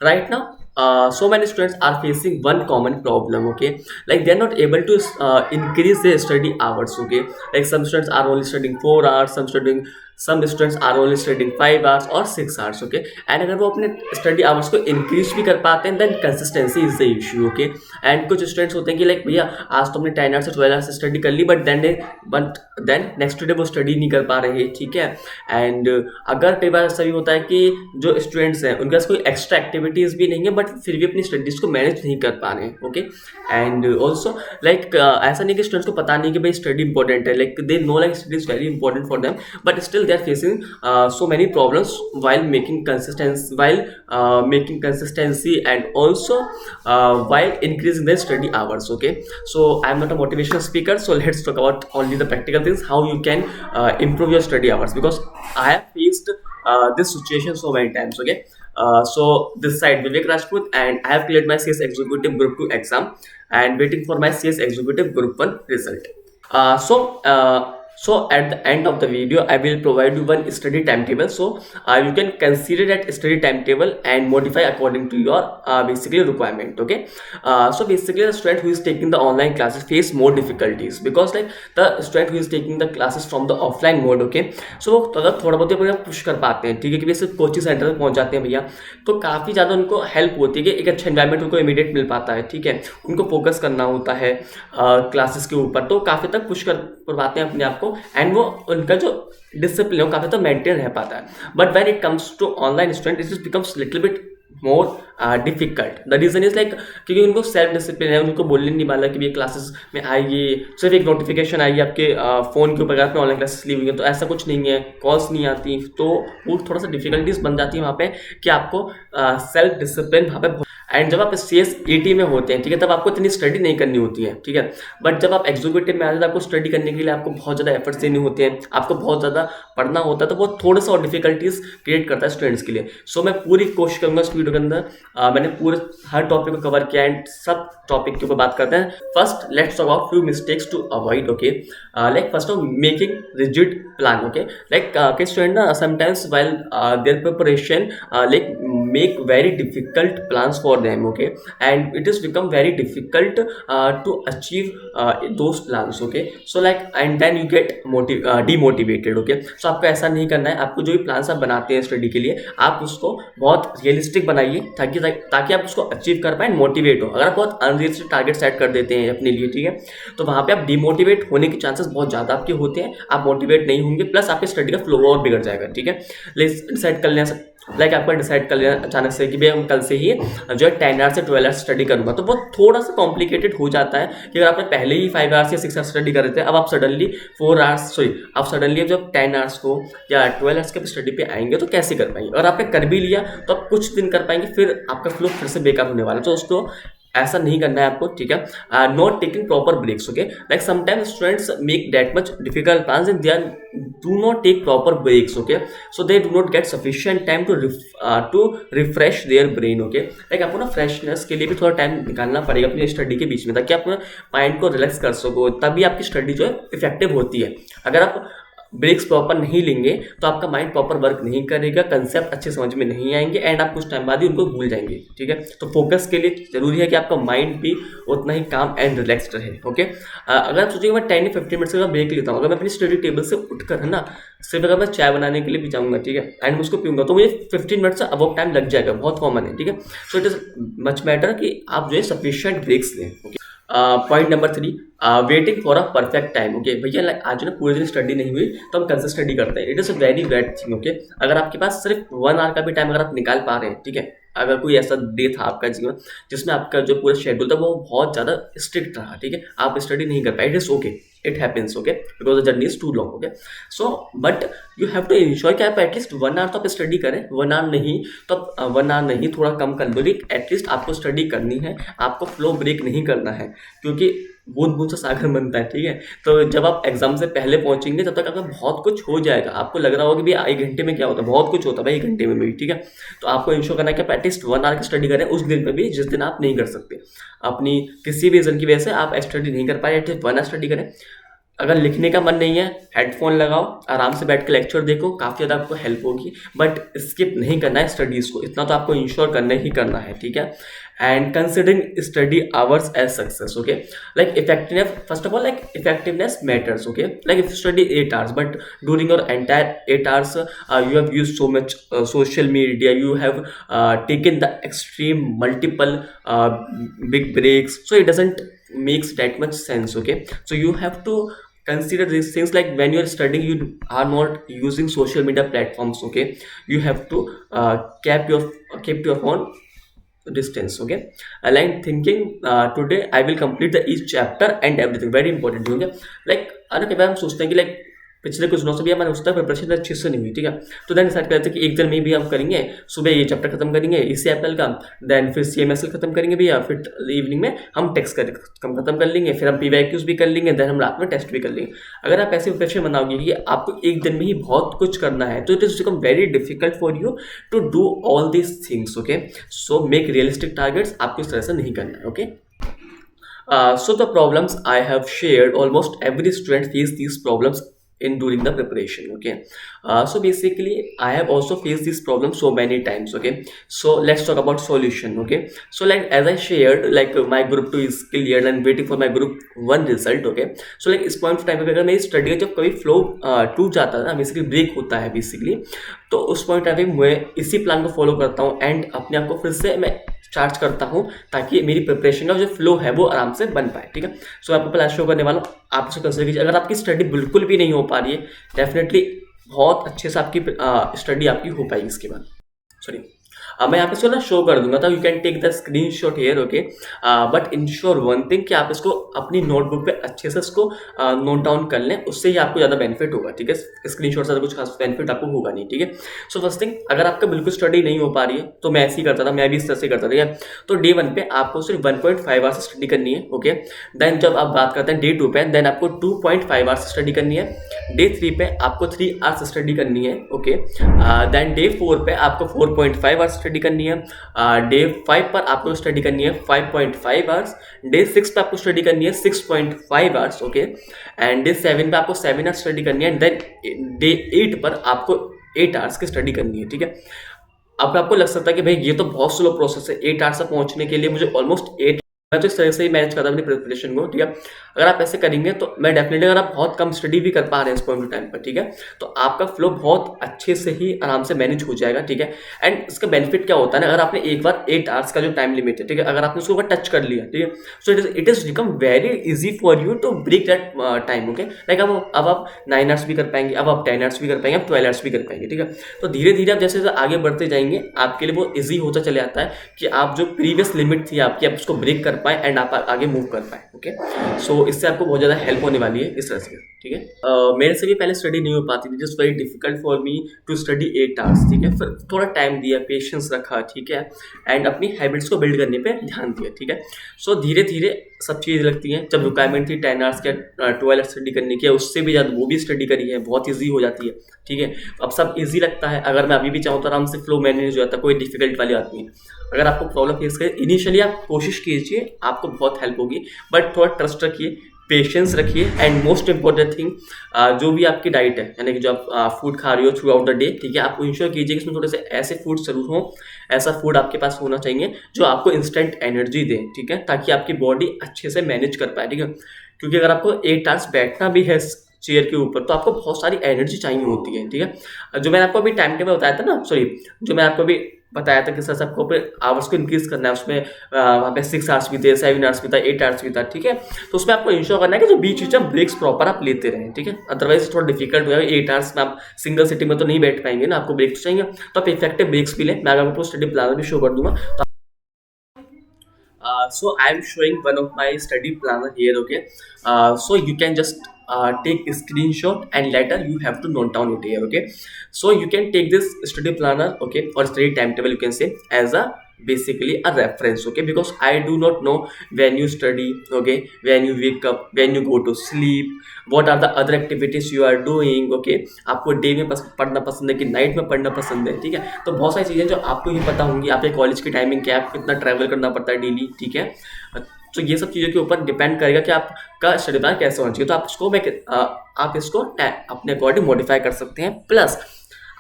Right now, so many students are facing one common problem. Okay, like they're not able to increase their study hours. Okay, like some students are only studying 4 hours, some students are only studying 5 hours or 6 hours. Okay, and अगर वो अपने study hours को increase भी कर पाते हैं then consistency is the issue. Okay, and कुछ students होते हैं कि लाइक भैया आज तो हमने 10 आवर्स से 12 आवर्स से स्टडी कर ली, बट देन नेक्स्ट डे वो स्टडी नहीं कर पा रहे. ठीक है, एंड अगर कई बार ऐसा भी होता है कि जो स्टूडेंट्स हैं उनके पास कोई एक्स्ट्रा एक्टिविटीज़ भी नहीं है बट फिर भी अपनी स्टडीज़ को मैनेज नहीं कर पा रहे हैं. ओके, एंड ऑल्सो लाइक ऐसा नहीं कि स्टूडेंट्स को पता नहीं कि भाई स्टडी इंपॉर्टेंट है, like they know like study is very important for them, but still they are facing so many problems while making consistency and also while increasing their study hours. Okay, so I am not a motivational speaker, so let's talk about only the practical things, how you can improve your study hours, because I have faced this situation so many times. Okay, so this side Vivek Rajput, and I have cleared my CS Executive Group 2 exam and waiting for my CS Executive Group 1 result. So at the end of the video I will provide you one study timetable, so you can consider that study timetable and modify according to your basically requirement. Okay, so basically the student who is taking the online classes face more difficulties because like the student who is taking the classes from the offline mode. Okay, so अगर थोड़ा बहुत अपने push कर पाते हैं, ठीक है, कि सिर्फ कोचिंग सेंटर तक पहुंच जाते हैं भैया, तो काफ़ी ज़्यादा उनको हेल्प होती है कि एक अच्छा एनवायरनमेंट उनको इमीडिएट मिल पाता है. ठीक है, उनको फोकस करना होता है क्लासेस के ऊपर, तो काफ़ी तक पुश कर पाते हैं अपने आप को, एंड वो उनका जो डिसिप्लिन है वो काफ़ी तक मेंटेन रह पाता है. But when it comes to online student it is becomes little bit more difficult. The reason is like क्योंकि उनको सेल्फ डिसिप्लिन है, उनको बोलने नहीं वाला कि ये क्लासेस में आइए, सिर्फ एक नोटिफिकेशन आइए आपके फ़ोन के ऊपर अगर आपने ऑनलाइन क्लासेस ली हुई है, तो ऐसा कुछ नहीं है, कॉल्स नहीं आती, तो वो थोड़ा सा डिफिकल्टीज बन जाती है वहाँ पे कि आपको सेल्फ डिसिप्लिन वहाँ पे. एंड जब आप CS ET में होते हैं, ठीक है, तब आपको इतनी स्टडी नहीं करनी होती है. ठीक है, बट जब आप एग्जीक्यूटिव में आते हैं तो आपको स्टडी करने के लिए आपको बहुत ज़्यादा एफर्ट्स देने होते हैं, आपको बहुत ज़्यादा पढ़ना होता है, तो वो थोड़ा सा और डिफिकल्टीज क्रिएट करता है स्टूडेंट्स के लिए. सो मैं पूरी कोशिश करूँगा इस वीडियो के अंदर, मैंने पूरे हर टॉपिक को कवर किया एंड सब टॉपिक के ऊपर बात करते हैं. First let's talk about few mistakes to avoid. Okay, like first of making rigid plan. Okay, like के स्टूडेंट ना sometimes while their preparation like make very difficult plans for them. Okay, and it has become very difficult to achieve those plans. Okay, so like and then you get demotivated. Okay, so आपको ऐसा नहीं करना है. आपको जो भी plans आप बनाते हैं स्टडी के लिए, आप उसको बहुत रियलिस्टिक बनाइए ताकि आप उसको अचीव कर पाए, मोटिवेट हो. अगर आप बहुत अनरियलिस्टिक टारगेट सेट कर देते हैं अपने लिए, ठीक है, तो वहाँ पे आप डिमोटिवेट होने के चांसेस बहुत ज़्यादा आपके होते हैं. आप मोटिवेट नहीं होंगे, प्लस आपके स्टडी का फ्लो और बिगड़ जाएगा. ठीक है, डिसाइड कर लेना, लाइक आपका डिसाइड कर लिया अचानक से कि भाई हम कल से ही जो है 10 आवर्स से 12 आवर्स स्टडी करूंगा, तो वो थोड़ा सा कॉम्प्लिकेटेड हो जाता है कि अगर आपने पहले ही 5 आवर्स या 6 आवर्स स्टडी कर रहे थे, अब आप सडनली जब 10 आवर्स को या 12 आवर्स के स्टडी पे आएंगे तो कैसे कर पाएंगे. और आपने कर भी लिया तो आप कुछ दिन कर पाएंगे, फिर आपका फ्लो फिर से बेकार होने वाला है. तो उसको ऐसा नहीं करना है आपको. ठीक है, not taking proper breaks. Okay, like sometimes students make that much difficult plans and they are do not take proper breaks. Okay, so they do not get sufficient time to refresh their brain. Okay, like आपको ना freshness के लिए भी थोड़ा time निकालना पड़ेगा अपनी study के बीच में, ताकि आप माइंड को रिलैक्स कर सको, तभी आपकी स्टडी जो है इफेक्टिव होती है. अगर आप ब्रेक्स प्रॉपर नहीं लेंगे तो आपका माइंड प्रॉपर वर्क नहीं करेगा, कंसेप्ट अच्छे समझ में नहीं आएंगे एंड आप कुछ टाइम बाद ही उनको भूल जाएंगे. ठीक है, तो फोकस के लिए जरूरी है कि आपका माइंड भी उतना ही काम एंड रिलैक्स्ड रहे. ओके, अगर आप सोचिए मैं 10 या 15 मिनट से ब्रेक लेता हूँ, अगर मैं अपनी स्टडी टेबल से उठकर, है ना, सिर्फ अगर मैं चाय बनाने के लिए भी जाऊँगा, ठीक है, एंड मैं उसको पीऊँगा, तो मुझे 15 मिनट से अबव टाइम लग जाएगा, बहुत कॉमन है. ठीक है, so it is much better कि आप जो है सफिशिएंट ब्रेक्स लें. Okay, point number 3, waiting for a perfect time. Okay भैया, आज ना पूरे दिन स्टडी नहीं हुई तो हम कल से स्टडी करते हैं. It is a very bad thing. Okay, अगर आपके पास सिर्फ 1 आवर का भी टाइम अगर आप निकाल पा रहे हैं, ठीक है, अगर कोई ऐसा डे था आपका जीवन जिसमें आपका जो पूरा शेड्यूल था वो बहुत ज़्यादा स्ट्रिक्ट रहा, ठीक है, आप स्टडी नहीं कर पाए, it is okay, it happens. Okay, because the journey is too long. Okay, so but you have to ensure कि आप एटलीस्ट 1 आवर तो आप स्टडी करें. 1 आवर नहीं तो आप 1 आवर नहीं, थोड़ा कम कर लो, एटलीस्ट आपको स्टडी करनी है, आपको फ्लो ब्रेक नहीं करना है, क्योंकि बूंद बूंद से सागर बनता है. ठीक है, तो जब आप एग्जाम से पहले पहुंचेंगे तब तक आपका बहुत कुछ हो जाएगा. आपको लग रहा होगा कि भाई 1 घंटे में क्या होता है, बहुत कुछ होता है भाई 1 घंटे में भी. ठीक है, तो आपको इंश्योर करना है कि आप एटलीस्ट 1 आवर की स्टडी करें उस दिन पे भी जिस दिन आप नहीं कर सकते, अपनी किसी भी रीजन की वजह से आप स्टडी नहीं कर पाए, एटलीस्ट 1 आवर स्टडी करें. अगर लिखने का मन नहीं है, हेडफोन लगाओ, आराम से बैठ के लेक्चर देखो, काफ़ी ज़्यादा आपको हेल्प होगी। बट स्किप नहीं करना है स्टडीज़ को, इतना तो आपको इंश्योर करना ही करना है, ठीक है। And considering study hours as success, okay, like effectiveness, first of all, like effectiveness matters, okay, like if you study 8 hours but during your entire 8 hours you have used so much social media, you have taken the extreme multiple big breaks, so it doesn't makes that much sense, okay. So you have to consider these things, like when you're studying you are not using social media platforms, okay. You have to keep your phone distance, okay. Aligned thinking, today I will complete the each chapter and everything, very important, okay. like अरे कई बार हम सोचते हैं कि like पिछले कुछ दिनों से भी हमारे उसका प्रिपरेशन अच्छे से नहीं हुई, ठीक है। तो देन डिसाइड करते हैं कि एक दिन में भी हम करेंगे, सुबह ये चैप्टर खत्म करेंगे इसी एप्पल का, देन फिर CMSL खत्म करेंगे भी, या फिर इवनिंग में हम टेक्स्ट कर खत्म कर लेंगे, फिर हम PYQs भी कर लेंगे, देन हम रात में टेस्ट भी कर लेंगे। अगर आप ऐसे प्रिपरेशन बनाओगे कि आपको एक दिन में ही बहुत कुछ करना है, तो it is become very difficult for you to do all these things, okay. So make realistic targets, आपको इस तरह से नहीं करना है, okay. So the problems I have shared, almost every student face these problems in during the preparation, okay. So basically I have also faced this problem so many times, okay. So let's talk about solution, okay. So like as I shared, like my group 2 is cleared and waiting for my group 1 result, okay. So like इस point of time पे अगर मेरी study का जब कभी flow टूट जाता है ना, बेसिकली ब्रेक होता है बेसिकली, तो उस पॉइंट टाइम पे मैं इसी प्लान को फॉलो करता हूँ एंड अपने आप को फिर से मैं चार्ज करता हूँ, ताकि मेरी प्रिपरेशन का जो फ्लो है वो आराम से बन पाए, ठीक है। सो आपको प्लान शो करने वाला हूँ, आप इसको कंसिडर कीजिए। अगर आपकी स्टडी बिल्कुल भी नहीं हो पा रही है, डेफिनेटली बहुत अच्छे से आपकी स्टडी आपकी हो पाएगी इसके बाद। सॉरी, मैं यहाँ पे इसको ना शो कर दूंगा, तो you can take the screenshot here, okay. But ensure one thing कि आप इसको अपनी नोटबुक पे अच्छे से इसको नोट डाउन कर लें, उससे ही आपको ज़्यादा बेनिफिट होगा, ठीक है। स्क्रीन शॉट से कुछ खास बेनिफिट आपको होगा नहीं, ठीक है। सो फर्स्ट थिंग, अगर आपका बिल्कुल स्टडी नहीं हो पा रही है, तो मैं ऐसे ही करता था, मैं भी इस तरह से करता था, ठीक है। तो डे 1 पे आपको सिर्फ 1.5 आवर्स स्टडी करनी है, ओके। देन जब आप बात करते हैं डे 2 पे, देन आपको 2.5 आवर्स स्टडी करनी है। डे 3 पे आपको 3 आवर्स स्टडी करनी है, ओके। देन डे 4 पे आपको 4.5 आवर्स स्टडी करनी है। डे 5 पर आपको स्टडी करनी है 5.5 आवर्स। डे 6 पे आपको स्टडी करनी है 6.5 आवर्स, ओके। एंड डे 7 पे आपको 7 आवर्स स्टडी करनी है। देन डे 8 पर आपको 8 आवर्स की स्टडी करनी है, ठीक है। अब आपको लग सकता है कि भाई ये तो बहुत स्लो प्रोसेस है, 8 आवर्स तक पहुंचने के लिए मुझे ऑलमोस्ट 8, मैं तो इस तरह से ही मैनेज करता हूं अपनी प्रिपरेशन को, ठीक है। अगर आप ऐसे करेंगे तो मैं डेफिनेटली, अगर आप बहुत कम स्टडी भी कर पा रहे हैं इस पॉइंट ऑफ टाइम पर, ठीक है, तो आपका फ्लो बहुत अच्छे से ही आराम से मैनेज हो जाएगा, ठीक है। एंड इसका बेनिफिट क्या होता है ना, अगर आपने एक बार 8 आवर्स का जो टाइम लिमिट है, ठीक है, अगर आपने उसको टच कर लिया, ठीक है, so it is become very easy for you to break that time, okay. Like अब आप 9 आवर्स भी कर पाएंगे, अब आप 10 आवर्स भी कर पाएंगे, आप 12 आवर्स भी कर पाएंगे, ठीक है। तो धीरे धीरे आप जैसे जैसे आगे बढ़ते जाएंगे, आपके लिए वो ईजी होता चले जाता है कि आप जो प्रीवियस लिमिट थी आपकी, आप उसको ब्रेक कर पाए एंड आप आगे मूव कर पाए, ओके। सो इससे आपको बहुत ज़्यादा हेल्प होने वाली है इस तरह से, ठीक है। मेरे से भी पहले स्टडी नहीं हो पाती थी, just very difficult for me to study 8 hours, ठीक है। फिर थोड़ा टाइम दिया, पेशेंस रखा, ठीक है, एंड अपनी हैबिट्स को बिल्ड करने पे ध्यान दिया, ठीक है। सो धीरे धीरे सब चीज़ लगती हैं। जब रिक्वायरमेंट थी 10 आवर्स या 12 आवर्स स्टडी करने की, उससे भी ज़्यादा वो भी स्टडी करी है, बहुत ईजी हो जाती है, ठीक है। अब सब ईजी लगता है, अगर मैं अभी भी चाहूँ तो आराम से फ्लो मैनेज हो जाता है, कोई डिफिकल्ट वाली बात नहीं है। अगर आपको प्रॉब्लम फेस करे, इनिशियली आप कोशिश कीजिए, आपको बहुत हेल्प होगी, बट थोड़ा ट्रस्ट रखिए, पेशेंस रखिए, एंड मोस्ट इंपॉर्टेंट थिंग, जो भी आपकी डाइट है, यानी कि जो आप फूड खा रही हो थ्रू आउट द डे, ठीक है, आप इंश्योर कीजिए कि इसमें थोड़े से ऐसे फूड जरूर हो, ऐसा फूड आपके पास होना चाहिए जो आपको इंस्टेंट एनर्जी दे, ठीक है, ताकि आपकी बॉडी अच्छे से मैनेज कर पाए, ठीक है। क्योंकि अगर आपको 8 आवर्स बैठना भी है चेयर के ऊपर, तो आपको बहुत सारी एनर्जी चाहिए होती है, ठीक है। जो मैंने आपको अभी टाइम टेबल बताया था ना, सॉरी, जो मैं आपको अभी बताया था कि सर आपको आवर्स को इंक्रीज करना है, उसमें वहाँ पे 6 आवर्स भी थे, 7 आवर्स भी था, 8 आवर्स भी था, ठीक है। तो उसमें आपको इंश्योर करना है कि जो बीच बीच में ब्रेक्स प्रॉपर आप लेते रहें, ठीक है। अदरवाइज थोड़ा डिफिकल्ट हो जाएगा, 8 आवर्स में आप सिंगल सिटिंग में तो नहीं बैठ पाएंगे ना, आपको ब्रेक्स चाहिए, तो आप इफेक्टिव ब्रेक्स भी लें। मैं आपको स्टडी प्लानर भी शो कर दूंगा। So I am showing one of my study planner here, okay. So you can just take a screenshot and later you have to note down it here, okay. So you can take this study planner, okay, or study timetable, you can say, as a basically a reference, okay, because I do not know when you study, okay, when you wake up, when you go to sleep, what are the other activities you are doing, okay. आपको day में पढ़ना पसंद है कि night में पढ़ना पसंद है, ठीक है। तो बहुत सारी चीज़ें जो आपको ही पता होंगी, आपके कॉलेज की टाइमिंग क्या है, कितना ट्रैवल करना पड़ता है डेली, ठीक है। तो ये सब चीज़ों के ऊपर डिपेंड करेगा कि आपका स्टडी प्लान कैसे होना चाहिए। तो आप इसको अपने अकॉर्डिंग मॉडिफाई कर सकते हैं, प्लस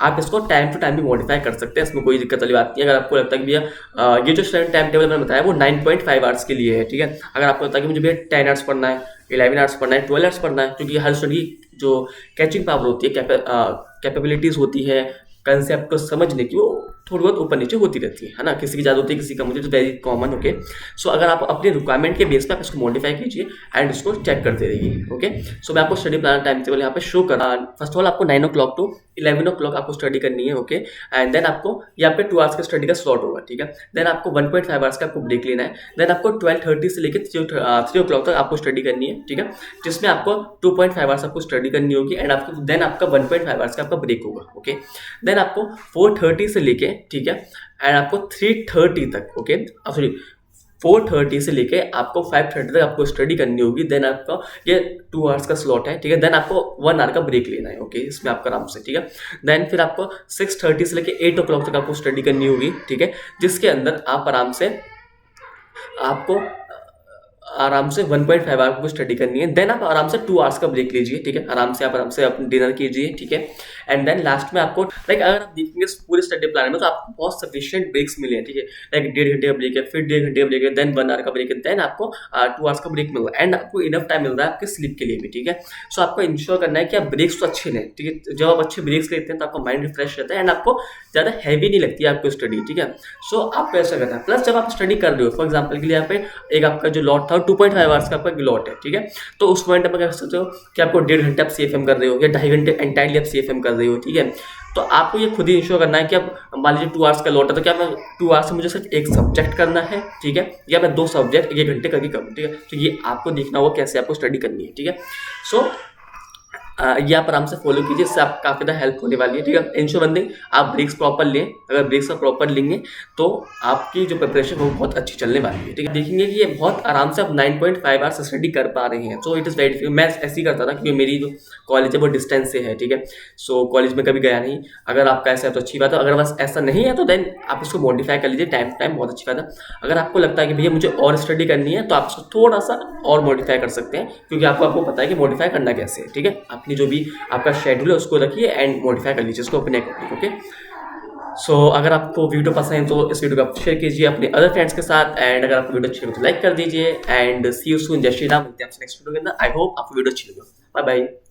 आप इसको टाइम टू टाइम भी मॉडिफाई कर सकते हैं, इसमें कोई दिक्कत वाली बात नहीं है। अगर आपको लगता है कि भैया ये जो स्टडी टाइम टेबल मैंने बताया वो 9.5 आवर्स के लिए है, ठीक है। अगर आपको लगता है कि मुझे भैया 10 आवर्स पढ़ना है, 11 आवर्स पढ़ना है, 12 आवर्स पढ़ना है, क्योंकि हर स्टडी जो कैचिंग पावर होती है, कैपेबिलिटीज़ होती है कंसेप्ट को समझने की, वो थोड़ी बहुत ऊपर नीचे होती रहती है ना, किसी की ज़्यादा होती है किसी की कम होती है, तो वेरी कॉमन। ओके, सो अगर आप अपने रिक्वायरमेंट के बेस पे आप इसको मॉडिफाई कीजिए एंड इसको चेक करते रहिए। ओके, सो मैं आपको स्टडी प्लान टाइम टेबल यहाँ पे शो कर रहा। फर्स्ट ऑफ ऑल आपको 9 o'clock टू 11 o'clock आपको स्टडी करनी है। ओके, एंड देन आपको यहाँ पे 2 आवर्स का स्टडी का स्लॉट होगा, ठीक है। देन आपको 1.5 आवर्स का आपको ब्रेक लेना है। देन आपको 12:30 से लेकर 3 o'clock तक आपको स्टडी करनी है, ठीक है, जिसमें आपको 2.5 आवर्स आपको स्टडी करनी होगी एंड आपको देन आपका 1.5 आवर्स का आपका ब्रेक होगा। ओके, देन आपको 4:30 से लेके, ठीक है, एंड आपको 3:30 तक, ओके सॉरी 4:30 से लेके आपको 5:30 तक आपको स्टडी करनी होगी। देन आपका ये 2 आवर्स का स्लॉट है, ठीक है। देन आपको 1 आवर का ब्रेक लेना है, ओके, इसमें आपका आराम से, ठीक है। देन फिर आपको 6:30 से लेके 8 o'clock तक आपको स्टडी करनी होगी, ठीक है, जिसके अंदर आप आपको आराम से 1.5 आवर को स्टडी करनी है। देन आप आराम से 2 आवर्स का ब्रेक लीजिए, ठीक है, आराम से अपने डिनर कीजिए, ठीक है। एंड देन लास्ट में आपको लाइक अगर आप देखेंगे पूरे स्टडी प्लान में तो आपको बहुत सफिशिएंट ब्रेक्स मिले हैं, ठीक है। लाइक 1.5 घंटे का ब्रेक है, फिर 1.5 घंटे का ब्रेक है, देन 1 आवर का ब्रेक है, देन आपको 2 आवर्स का ब्रेक मिल रहा है एंड आपको इनफ टाइम मिल रहा है आपके स्लीप के लिए भी, ठीक है। सो आपको इंश्योर करना है कि आप ब्रेक्स तो अच्छे लें, ठीक है। जब आप अच्छे ब्रेक्स लेते हैं तो आपका माइंड रिफ्रेश रहता है एंड आपको ज़्यादा हैवी नहीं लगती है आपको स्टडी, ठीक है। सो आपको ऐसा करना है। प्लस जब आप स्टडी कर रहे हो, फॉर एग्जाम्पल के लिए यहाँ पे एक आपका जो लॉट था 2.5 आवर्स का आपका लॉट है, ठीक है, तो उस पॉइंट पर कर सकते हो कि आपको 1.5 घंटे आप CFM कर रहे हो या 2.5 घंटे एंटायरली आप CFM कर रहे हो, ठीक है। तो आपको ये खुद ही इंश्योर करना है कि अब मान लीजिए 2 आवर्स का लॉट है, तो क्या मैं 2 आवर्स से मुझे सिर्फ एक सब्जेक्ट करना है, ठीक है, या मैं 2 सब्जेक्ट 1 घंटे करके करूँ, ठीक है। तो ये आपको देखना होगा कैसे आपको स्टडी करनी है, ठीक है। सो ये आप आराम से फॉलो कीजिए, इससे आप काफ़ी ज़्यादा हेल्प होने वाली है, ठीक है। इंश्योर बंदे आप ब्रेक्स प्रॉपर लें, अगर ब्रेक्स का प्रॉपर लेंगे तो आपकी जो प्रिपरेशन वो बहुत अच्छी चलने वाली है, ठीक है। देखेंगे कि ये बहुत आराम से आप 9.5 आवर्स स्टडी कर पा रहे हैं। सो इट इज़ वेरी, मैं ऐसे ही करता था क्योंकि मेरी जो कॉलेज है वो डिस्टेंस से है, ठीक है। सो कॉलेज में कभी गया नहीं। अगर आपका ऐसा है तो अच्छी बात है, अगर बस ऐसा नहीं है तो देन आप इसको मॉडिफाई कर लीजिए टाइम टू टाइम, बहुत अच्छी बात है। अगर आपको लगता है कि भैया मुझे और स्टडी करनी है तो आप इसको थोड़ा सा और मॉडिफाई कर सकते हैं, क्योंकि आपको पता है कि मॉडिफाई करना कैसे है, ठीक है। अपनी जो भी आपका शेड्यूल है उसको रखिए एंड मॉडिफाई कर लीजिए इसको अपने अकॉर्डिंग। ओके, सो अगर आपको वीडियो पसंद है तो इस वीडियो को आप शेयर कीजिए अपने अदर फ्रेंड्स के साथ एंड अगर आपको वीडियो अच्छी लगे तो लाइक कर दीजिए एंड सी यू सून। जय श्री राम। मिलते हैं आपसे नेक्स्ट वीडियो के अंदर। आई होप आपको वीडियो अच्छी लगी। Bye bye.